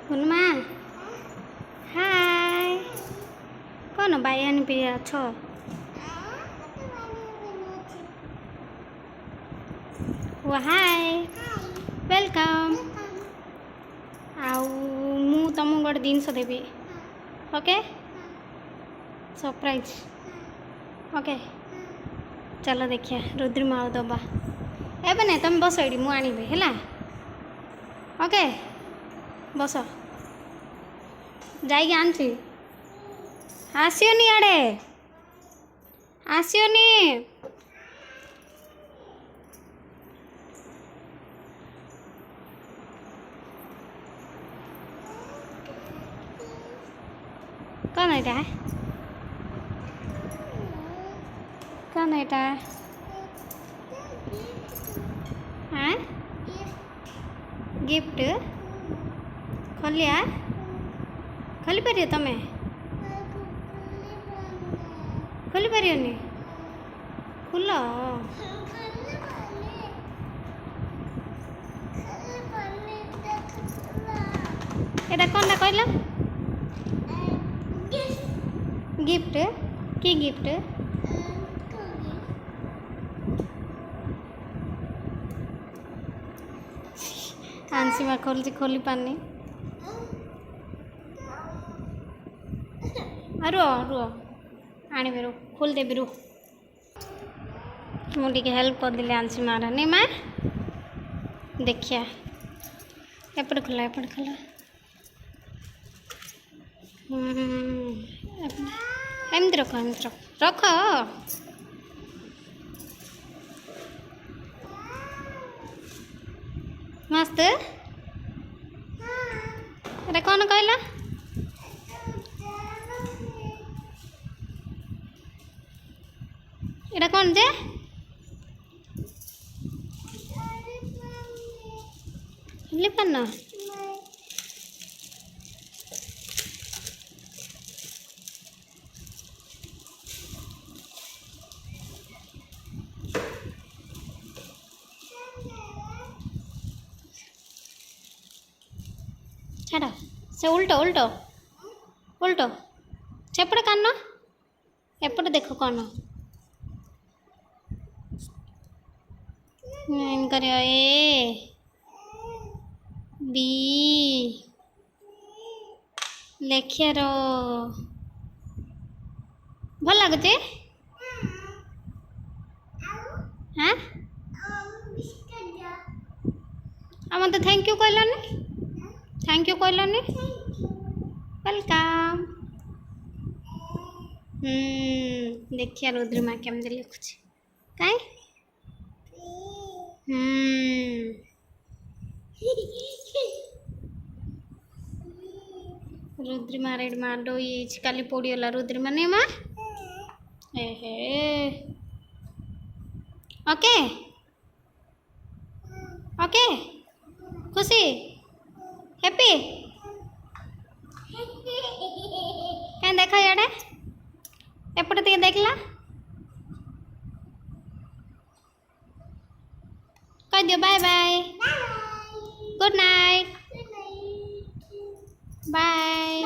हुनुमा हाय कौन बायानी पे अछ वो हाय वेलकम आउ मु तुमको गोटे जिनस देवी ओके सरप्राइज ओके चलो देखिए रुद्रिमा आउ दबा एबे नहीं तुम बस ये मुझे आनबे है ओके बस जाइए आनसी आसियोनी आड़े आसियोनी कौन है এটা कौन है এটা हाँ गिफ्ट खोलिया खोली पार तमें खोली पारनी खोल एटा कौन कहल गिफ्ट की गिफ्ट आंसीमा खोलती खोली पानी रुह रुह आने रू खोल देवी रू मुझे हेल्प कर दिले आंसीमा नहीं माँ देखिया एपट खोला एपट खोला एमती रख एमती रख मस्त अरे कौन कहला एटा कौन जे लिपन छाड़ से उल्टो उल्टो उल्टो सेपटे कान एपटे देख कौन कर ए बी लेखिया रो भल लगुच हाँ मत थैंक यू कहलानी थैंक यू कहलानी वेलकम देखिए रुद्रिमा केमती लिखुच कहीं रुद्रिमा रेड मार काली पड़ीगला रुद्रिमा नहीं माँ हे ओके ओके खुशी हैप्पी क्या देखा याडे एपटे टे देखला कह दियो bye bye good night bye